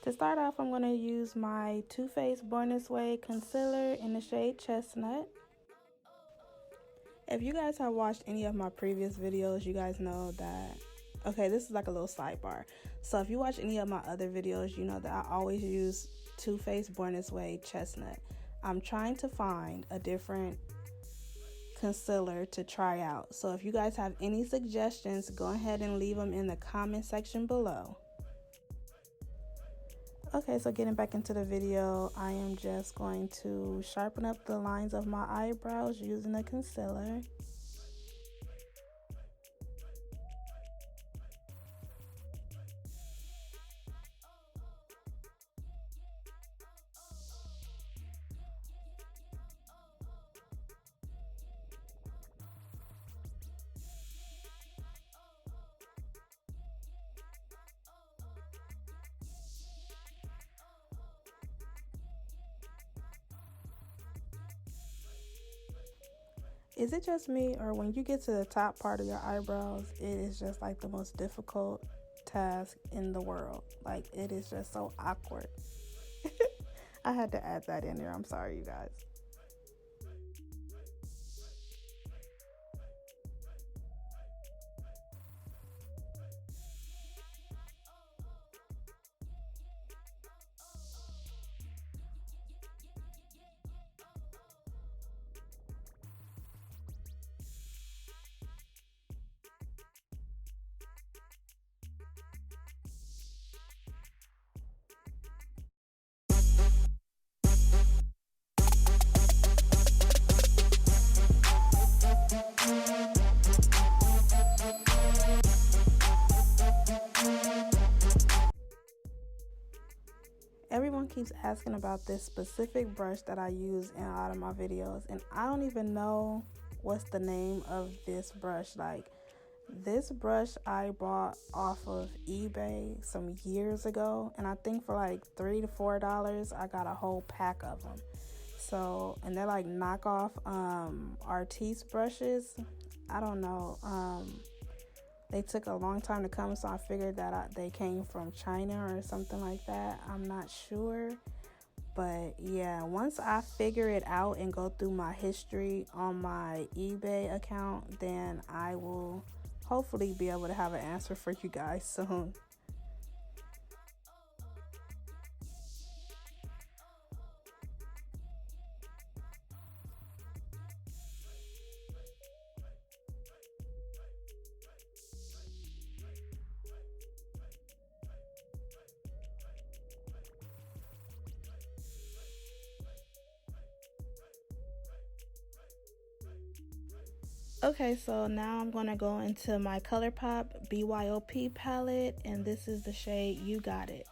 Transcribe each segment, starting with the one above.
To start off, I'm going to use my Too Faced Born This Way concealer in the shade Chestnut. If you guys have watched any of my previous videos, you guys know that, okay, this is like a little sidebar. So if you watch any of my other videos, you know that I always use Too Faced Born This Way Chestnut. I'm trying to find a different concealer to try out. So if you guys have any suggestions, go ahead and leave them in the comment section below. Okay, so getting back into the video, I am just going to sharpen up the lines of my eyebrows using a concealer. Is it just me, or when you get to the top part of your eyebrows, it is just like the most difficult task in the world? Like, it is just so awkward. I had to add that in there. I'm sorry, you guys. Everyone keeps asking about this specific brush that I use in a lot of my videos, and I don't even know what's the name of this brush. Like, this brush I bought off of eBay some years ago, and I think for like $3 to $4 I got a whole pack of them. So, and they're like knockoff Ortiz brushes. I don't know. They took a long time to come, so I figured that they came from China or something like that. I'm not sure. But yeah, once I figure it out and go through my history on my eBay account, then I will hopefully be able to have an answer for you guys soon. Okay, so now I'm going to go into my ColourPop BYOP palette, and this is the shade You Got It.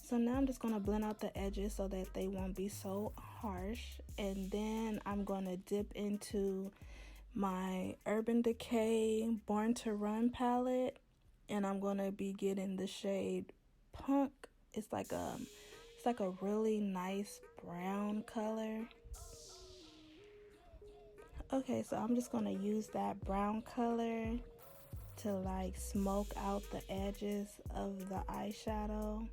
So now I'm just going to blend out the edges so that they won't be so harsh. And then I'm going to dip into my Urban Decay Born to Run palette. And I'm going to be getting the shade Punk. It's like a really nice brown color. Okay, so I'm just going to use that brown color to like smoke out the edges of the eyeshadow.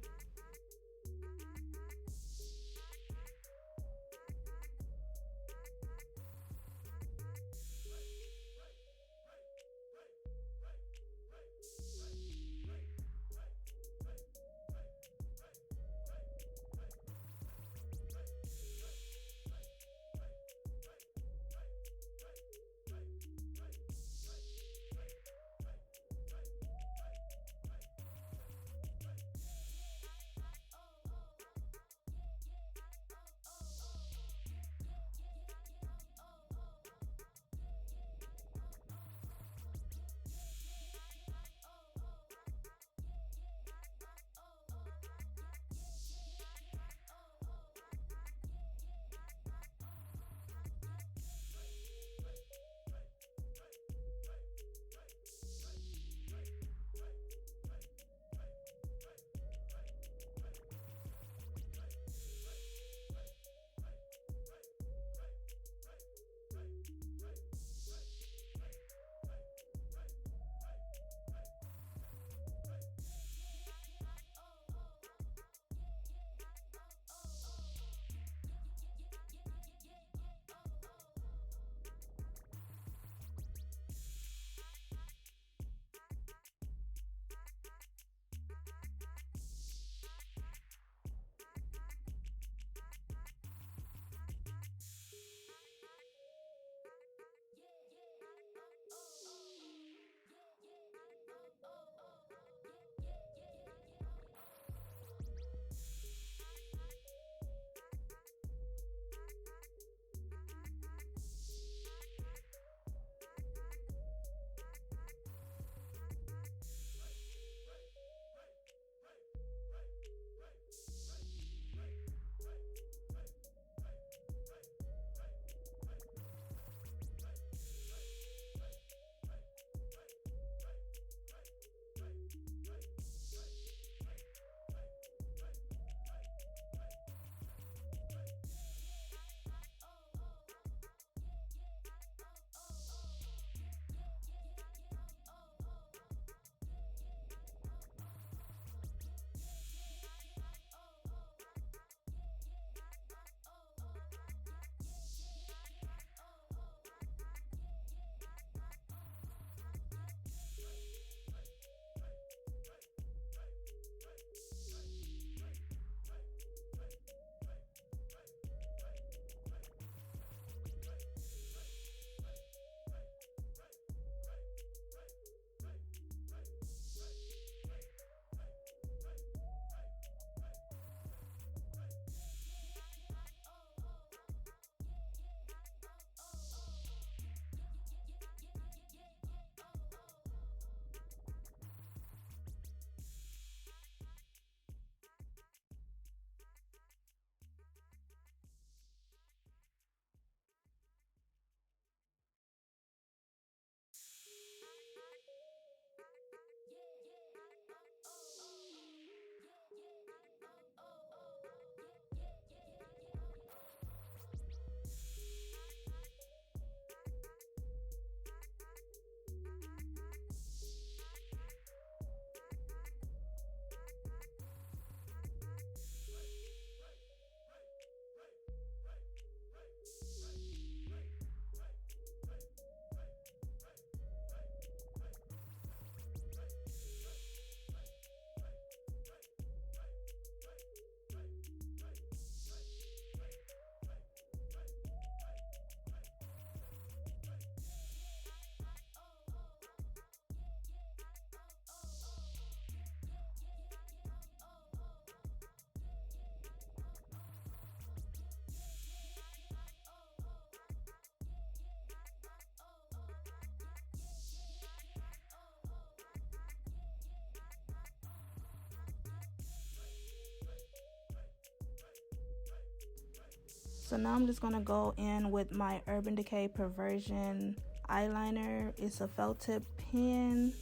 So now I'm just going to go in with my Urban Decay Perversion eyeliner. It's a felt tip pen.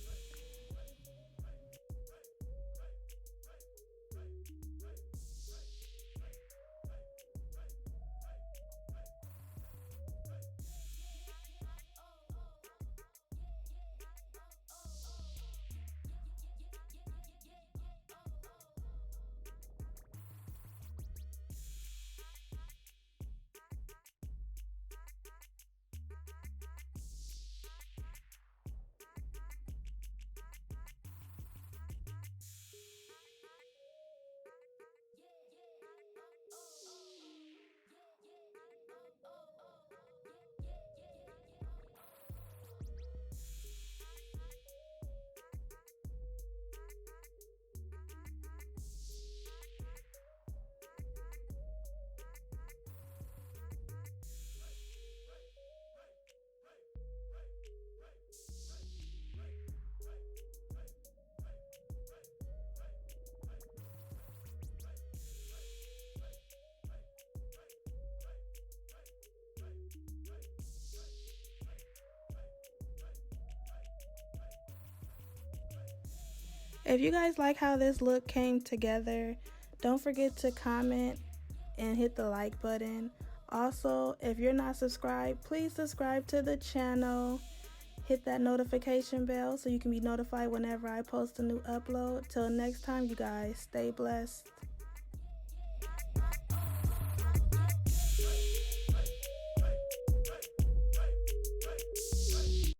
If you guys like how this look came together, don't forget to comment and hit the like button. Also, if you're not subscribed, please subscribe to the channel. Hit that notification bell so you can be notified whenever I post a new upload. Till next time, you guys, stay blessed.